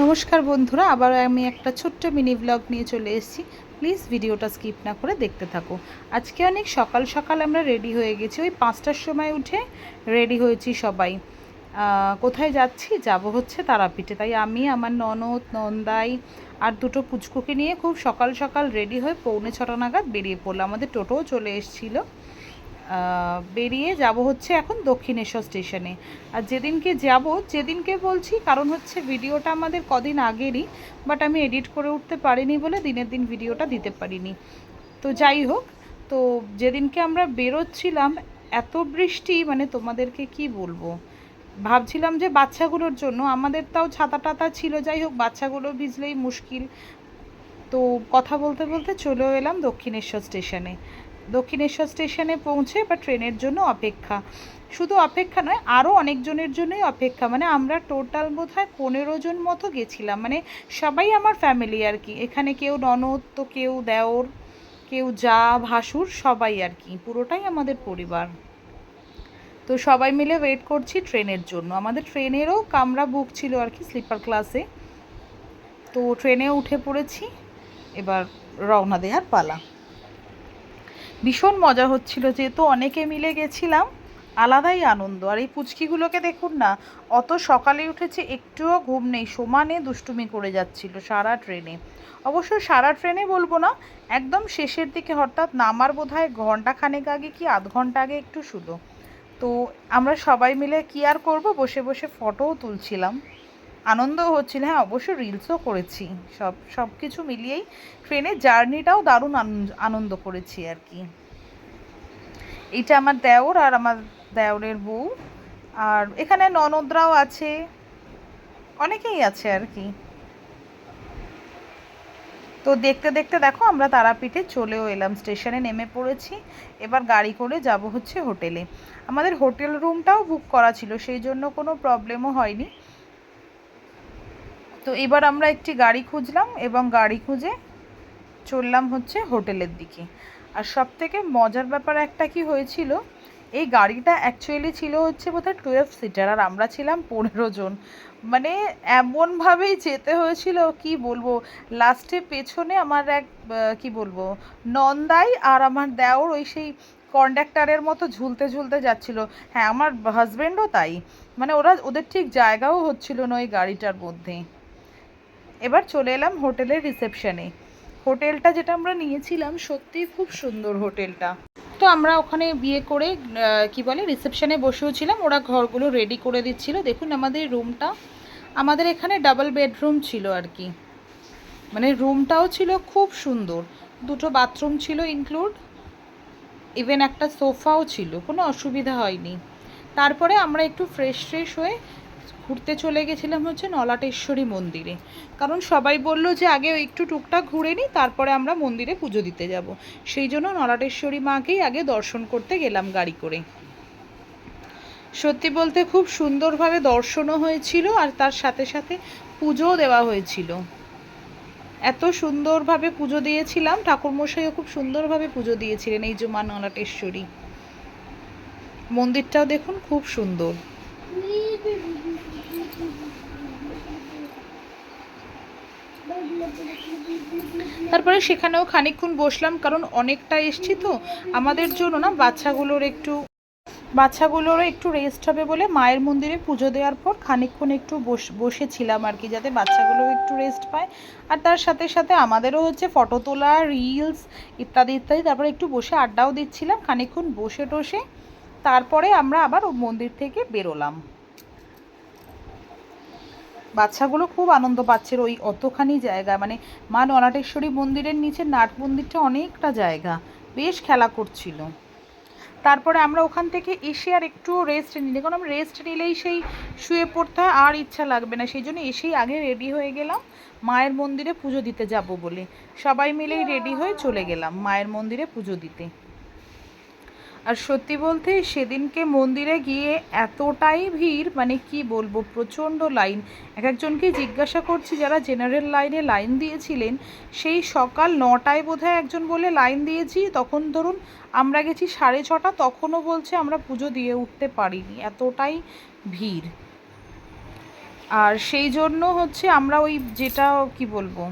নমস্কার বন্ধুরা, আবার আমি একটা ছোট্ট মিনি ব্লগ নিয়ে চলে এসেছি। প্লিজ ভিডিওটা স্কিপ না করে দেখতে থাকো। আজকে অনেক সকাল সকাল আমরা রেডি হয়ে গেছি, ওই 5টার সময় উঠে রেডি হয়েছি সবাই। কোথায় যাচ্ছি? যাব হচ্ছে তারাপীঠে। তাই আমি, আমার ননদ, নন্দাই আর দুটো পুচকুকে নিয়ে খুব সকাল সকাল রেডি হয়ে 6:45 নাগাদ বেরিয়ে পড়লাম। আমাদের টোটোও চলে এসেছিলো। বেরিয়ে যাব হচ্ছে এখন দক্ষিণেশ্বর স্টেশনে। আর যেদিনকে বলছি কারণ হচ্ছে ভিডিওটা আমাদের কদিন আগেরই, বাট আমি এডিট করে উঠতে পারিনি বলে দিনের দিন ভিডিওটা দিতে পারিনি। তো যাই হোক, তো যেদিনকে আমরা বেরোচ্ছিলাম এত বৃষ্টি, মানে তোমাদেরকে কি বলবো। ভাবছিলাম যে বাচ্চাগুলোর জন্য, আমাদের তাও ছাতা টাতা ছিল, যাই হোক বাচ্চাগুলো ভিজলেই মুশকিল। তো কথা বলতে বলতে চলেও এলাম দক্ষিণেশ্বর স্টেশনে। দক্ষিণেশ্বর স্টেশনে পৌঁছে এবার ট্রেনের জন্য অপেক্ষা। শুধু অপেক্ষা নয়, আরও অনেকজনের জন্যই অপেক্ষা। মানে আমরা টোটাল বোধহয় 15 জন মতো গেছিলাম, মানে সবাই আমার ফ্যামিলি আর কি। এখানে কেউ ননদ, তো কেউ দেওর, কেউ যা, ভাসুর, সবাই আর কি, পুরোটাই আমাদের পরিবার। তো সবাই মিলে ওয়েট করছি ট্রেনের জন্য। আমাদের ট্রেনেরও কামরা বুক ছিল আর কি, স্লিপার ক্লাসে। তো ট্রেনে উঠে পড়েছি, এবার রওনা দেওয়ার পালা। ভীষণ মজা হচ্ছিল, যেহেতু অনেকে মিলে গেছিলাম, আলাদাই আনন্দ। আর এই পুচকিগুলোকে দেখুন না, অত সকালে উঠেছে, একটুও ঘুম নেই, সমানে দুষ্টুমি করে যাচ্ছিল সারা ট্রেনে। অবশ্য সারা ট্রেনে বলবো না, একদম শেষের দিকে, অর্থাৎ নামার বোধহয় ঘন্টাখানেক আগে কি আধ ঘন্টা আগে একটু শুলো। তো আমরা সবাই মিলে কি আর করব, বসে বসে ফটোও তুলছিলাম, আনন্দও হচ্ছিল। হ্যাঁ, অবশ্য রিলসও করেছি। সব কিছু মিলিয়েই ট্রেনের জার্নিটাও দারুণ আনন্দ করেছি আর কি। এইটা আমার দেওর আর আমার দেওরের বউ, আর এখানে ননদরাও আছে, অনেকেই আছে আর কি। তো দেখতে দেখতে দেখো আমরা তারাপীঠে চলেও এলাম, স্টেশনে নেমে পড়েছি। এবার গাড়ি করে যাব হচ্ছে হোটেলে। আমাদের হোটেল রুমটাও বুক করা ছিল, সেই জন্য কোনো প্রবলেমও হয়নি। তো এবার আমরা একটি গাড়ি খুঁজলাম এবং গাড়ি খুঁজে চললাম হচ্ছে হোটেলের দিকে। আর সব থেকে মজার ব্যাপার একটা কি হয়েছিল, এই গাড়িটা অ্যাকচুয়ালি ছিল হচ্ছে বোধহয় 12 সিটার, আর আমরা ছিলাম 15 জন। মানে এমনভাবেই যেতে হয়েছিল কি বলবো। লাস্টে পেছনে আমার এক কি বলবো, নন্দাই আর আমার দেওর ওই সেই কন্ডাক্টারের মতো ঝুলতে ঝুলতে যাচ্ছিল। হ্যাঁ, আমার হাজব্যান্ডও তাই। মানে ওদের ঠিক জায়গাও হচ্ছিল না ওই গাড়িটার মধ্যে। এবার চলে এলাম হোটেলের রিসেপশনে। হোটেলটা যেটা আমরা নিয়েছিলাম সত্যিই খুব সুন্দর হোটেলটা। তো আমরা ওখানে বিয়ে করে কি বলে রিসেপশনে বসেও ছিলাম, ওরা ঘরগুলো রেডি করে দিচ্ছিল। দেখুন আমাদের রুমটা, আমাদের এখানে ডাবল বেডরুম ছিল আর কি। মানে রুমটাও ছিল খুব সুন্দর, দুটো বাথরুম ছিল ইনক্লুড, ইভেন একটা সোফাও ছিল, কোনো অসুবিধা হয়নি। তারপরে আমরা একটু ফ্রেশ হয়ে ঘুরতে চলে গেছিলাম হচ্ছে নলাটেশ্বরী মন্দিরে। কারণ সবাই বললো যে আগে একটু টুকটাক ঘুরে নিই, তারপরে আমরা মন্দিরে পুজো দিতে যাব। সেই জন্য নলাটেশ্বরী মাকেই আগে দর্শন করতে গেলাম গাড়ি করে। সত্যি বলতে খুব সুন্দরভাবে দর্শনও হয়েছিল, আর তার সাথে সাথে পুজোও দেওয়া হয়েছিল। এত সুন্দরভাবে পুজো দিয়েছিলাম, ঠাকুরমশাইও খুব সুন্দরভাবে পুজো দিয়েছিলেন। এই যে মা নলাটেশ্বরী মন্দিরটাও দেখুন খুব সুন্দর। তারপরে সেখানেও খানিকক্ষণ বসলাম, কারণ অনেকটা এসছি তো, আমাদের জন্য না বাচ্চাগুলোরও একটু রেস্ট হবে বলে মায়ের মন্দিরে পুজো দেওয়ার পর খানিকক্ষণ একটু বসেছিলাম আর কি, যাতে বাচ্চাগুলোও একটু রেস্ট পায়। আর তার সাথে সাথে আমাদেরও হচ্ছে ফটো তোলা, রিলস ইত্যাদি ইত্যাদি। তারপরে একটু বসে আড্ডাও দিচ্ছিলাম, খানিকক্ষণ বসে টসে তারপরে আমরা আবার মন্দির থেকে বেরোলাম। বাচ্চাগুলো খুব আনন্দ পাচ্ছিল ওই অতখানি জায়গা, মানে মা নলাটেশ্বরী মন্দিরের নিচে নাট মন্দিরটা অনেকটা জায়গা, বেশ খেলা করছিল। তারপরে আমরা ওখান থেকে এসে আর একটু রেস্ট নিই, কারণ রেস্ট নিলেই সেই শুয়ে পড়তে হয়, আর ইচ্ছা লাগবে না। সেই জন্য এসেই আগে রেডি হয়ে গেলাম মায়ের মন্দিরে পুজো দিতে যাব বলে। সবাই মিলেই রেডি হয়ে চলে গেলাম মায়ের মন্দিরে পুজো দিতে। আর সত্যি বলতে সেদিনকে মন্দিরে গিয়ে এতটাই ভিড়, মানে কি বলবো, প্রচণ্ড লাইন। একজনকে জিজ্ঞাসা করছি, যারা জেনারেল লাইন দিয়েছিলেন, সেই সকাল 9টায় বোধহয় একজন বলে লাইন দিয়েছি, তখন ধরুন আমরা গেছি 6:30, তখনও বলছে আমরা পুজো দিয়ে উঠতে পারিনি, এতটাই ভিড়। আর সেই জন্য হচ্ছে আমরা ওই যেটা কি বলবো,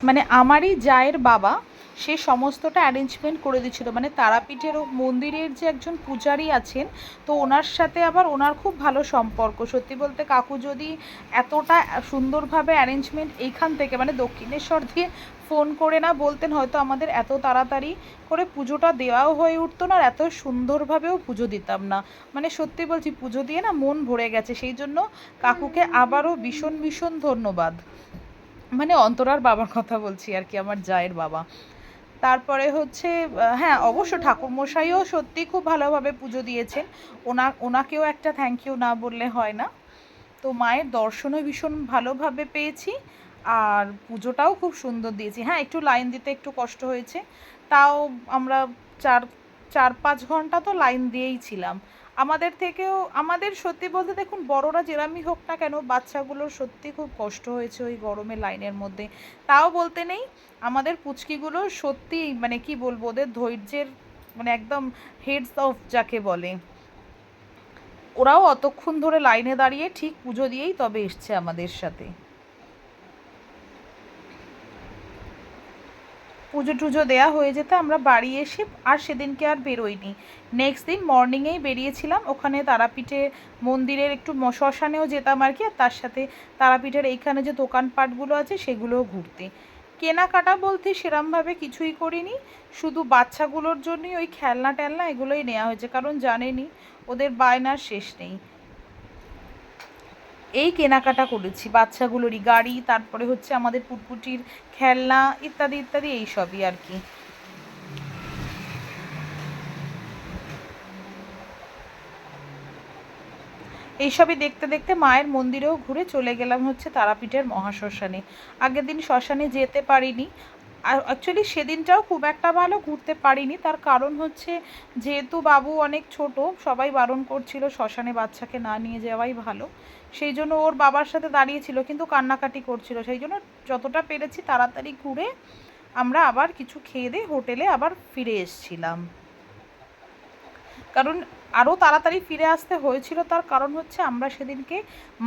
মানে আমারই জায়ের বাবা সে সমস্তটা অ্যারেঞ্জমেন্ট করে দিচ্ছিল। মানে তারাপীঠের মন্দিরের যে একজন পূজারী আছেন, তো ওনার সাথে আবার ওনার খুব ভালো সম্পর্ক। সত্যি বলতে কাকু যদি এতটা সুন্দরভাবে অ্যারেঞ্জমেন্ট এইখান থেকে মানে দক্ষিণেশ্বর দিয়ে ফোন করে না বলতেন, হয়তো আমাদের এত তাড়াতাড়ি করে পুজোটা দেওয়াও হয়ে উঠতো না, আর এত সুন্দরভাবেও পুজো দিতাম না। মানে সত্যি বলছি, পুজো দিয়ে না মন ভরে গেছে। সেই জন্য কাকুকে আবারও ভীষণ ভীষণ ধন্যবাদ। মানে অন্তরার বাবার কথা বলছি আর কি, আমার জায়ের বাবা। তারপরে হচ্ছে হ্যাঁ, অবশ্য ঠাকুরমশাইও সত্যি খুব ভালোভাবে পুজো দিয়েছেন। ওনাকেও একটা থ্যাংক ইউ না বললে হয় না। তো মায়ের দর্শনও ভীষণ ভালোভাবে পেয়েছি, আর পুজোটাও খুব সুন্দর দিয়েছি। হ্যাঁ, একটু লাইন দিতে একটু কষ্ট হয়েছে, তাও আমরা চার 4-5 ঘন্টা তো লাইন দিয়েই ছিলাম। আমাদের থেকেও, আমাদের সত্যি বলতে দেখুন বড়রা যেরামই হোক না কেন, বাচ্চাগুলোর সত্যি খুব কষ্ট হয়েছে ওই গরমে লাইনের মধ্যে। তাও বলতে নেই, আমাদের পুচকিগুলো সত্যি মানে কি বলবো, ওদের ধৈর্যের মানে একদম হেডস অফ যাকে বলে, ওরাও অতক্ষণ ধরে লাইনে দাঁড়িয়ে ঠিক পুজো দিয়েই তবে এসছে আমাদের সাথে। পুজো টুজো দেওয়া হয়ে যেতে আমরা বাড়ি এসে আর সেদিনকে আর বেরোইনি। নেক্সট দিন মর্নিংয়েই বেরিয়েছিলাম ওখানে তারাপীঠে মন্দিরের একটু শ্মশানেও যেতাম আর কি, আর তার সাথে তারাপীঠের এইখানে যে দোকানপাটগুলো আছে সেগুলোও ঘুরতে। কেনাকাটা বলতে সেরমভাবে কিছুই করিনি, শুধু বাচ্চাগুলোর জন্যই ওই খেলনা টেলনা এগুলোই নেওয়া হয়েছে, কারণ জানেনই ওদের বায়নার শেষ নেই। এই কেনাকাটা করেছি বাচ্চাগুলোরই, গাড়ি, তারপরে হচ্ছে আমাদের পুটপুটির খেলনা ইত্যাদি ইত্যাদি এইসবই আর কি। এইসবই দেখতে দেখতে মায়ের মন্দিরেও ঘুরে চলে গেলাম হচ্ছে তারাপীঠের মহাশ্মশানে। আগের দিন শ্মশানে যেতে পারিনি, আর অ্যাকচুয়ালি সেদিনটাও খুব একটা ভালো ঘুরতে পারিনি। তার কারণ হচ্ছে যেহেতু বাবু অনেক ছোট, সবাই বারণ করছিল শ্মশানে বাচ্চাকে না নিয়ে যাওয়াই ভালো। সেই জন্য ওর বাবার সাথে দাঁড়িয়েছিল, কিন্তু কান্নাকাটি করছিল। সেই জন্য যতটা পেরেছি তাড়াতাড়ি ঘুরে আমরা আবার কিছু খেয়ে দিয়ে হোটেলে আবার ফিরে এসেছিলাম। কারণ আরও তাড়াতাড়ি ফিরে আসতে হয়েছিল, তার কারণ হচ্ছে আমরা সেদিনকে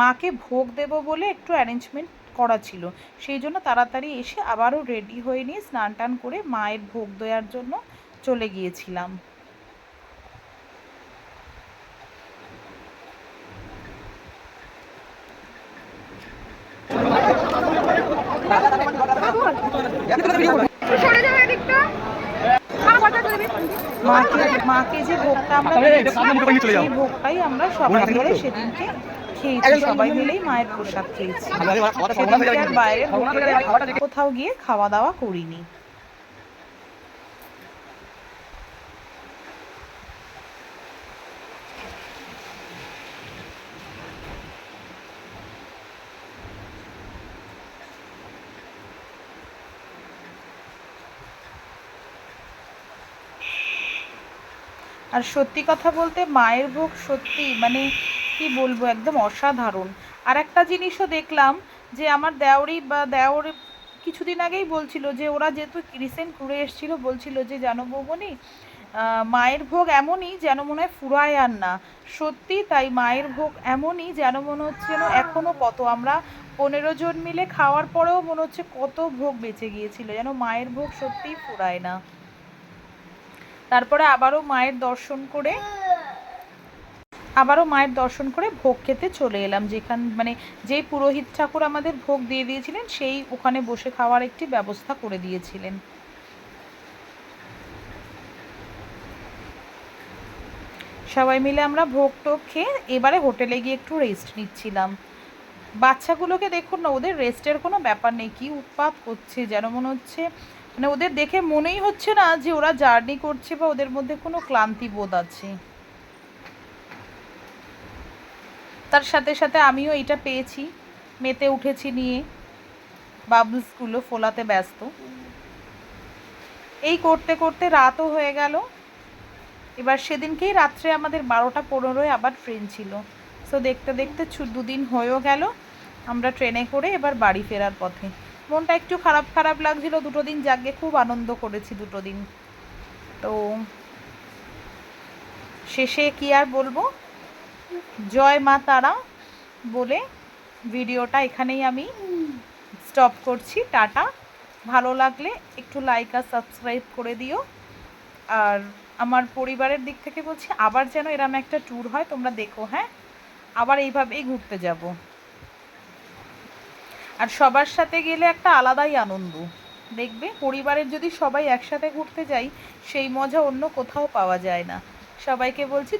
মাকে ভোগ দেব বলে একটু অ্যারেঞ্জমেন্ট করা ছিল। সেই জন্য তাড়াতাড়ি এসে আবারও রেডি হয়ে নিয়ে স্নান টান করে মায়ের ভোগ দেওয়ার জন্য চলে গিয়েছিলাম। মাকে যে ভোগটা আমরা দিয়েছি, সেই ভোগটাই আমরা সবাই মিলে সেদিনকে খেয়েছি, সবাই মিলেই মায়ের প্রসাদ খেয়েছি। সেদিনকে আর বাইরে হোটেলে কোথাও গিয়ে খাওয়া দাওয়া করিনি। আর সত্যি কথা বলতে মায়ের ভোগ সত্যি মানে কি বলবো, একদম অসাধারণ। আর একটা জিনিসও দেখলাম, যে আমার দেওর কিছুদিন আগেই বলছিল যে ওরা যেহেতু রিসেন্ট ঘুরে এসেছিল, বলছিল যে জানো বৌমনি, মায়ের ভোগ এমনই যেন মনে হয় ফুরায় আর না। সত্যি তাই, মায়ের ভোগ এমনই যেন মনে হচ্ছে যেন এখনও কত, আমরা 15 জন মিলে খাওয়ার পরেও মনে হচ্ছে কত ভোগ বেঁচে গিয়েছিল, যেন মায়ের ভোগ সত্যিই ফুরায় না। তারপরে আবারও মায়ের দর্শন করে ভোগ খেতে চলে এলাম, মানে যেই পুরোহিত ঠাকুর আমাদের ভোগ দিয়ে দিয়েছিলেন সেই ওখানে বসে খাওয়ার একটি ব্যবস্থা করে দিয়েছিলেন। সবাই মিলে আমরা ভোগ টোগ খেয়ে এবারে হোটেলে গিয়ে একটু রেস্ট নিচ্ছিলাম। বাচ্চাগুলোকে দেখুন না, ওদের রেস্টের কোনো ব্যাপার নেই, কি উৎপাত করছে যেন মনে হচ্ছে, মানে ওদের দেখে মনেই হচ্ছে না যে ওরা জার্নি করছে বা ওদের মধ্যে কোনো ক্লান্তি বোধ আছে। তার সাথে সাথে আমিও এটা পেয়েছি, মেতে উঠেছি নিয়ে, বাবলসগুলো ফোলাতে ব্যস্ত। এই করতে করতে রাতও হয়ে গেল। এবার সেদিনকেই রাত্রে আমাদের 12টা 15 আবার ট্রেন ছিল। সো দেখতে দেখতে 2 দিন হয়েও গেল আমরা ট্রেনে করে এবার বাড়ি ফেরার পথে। মনটা একটু খারাপ খারাপ লাগছিল, 2 দিন জাগে খুব আনন্দ করেছি 2 দিন। তো শেষে কি আর বলবো, জয় মা তারা বলে ভিডিওটা এখানেই আমি স্টপ করছি। টাটা। ভালো লাগলে একটু লাইক আর সাবস্ক্রাইব করে দিও। আর আমার পরিবারের দিক থেকে বলছি, আবার যেন এরম একটা ট্যুর হয়, তোমরা দেখো। হ্যাঁ, আবার এইভাবেই ঘুরতে যাব। আর সবার সাথে গেলে একটা আলাদাই আনন্দ। দেখবে পরিবারের যদি সবাই একসাথে ঘুরতে যাই, সেই মজা অন্য কোথাও পাওয়া যায় না। সবাইকে বলছি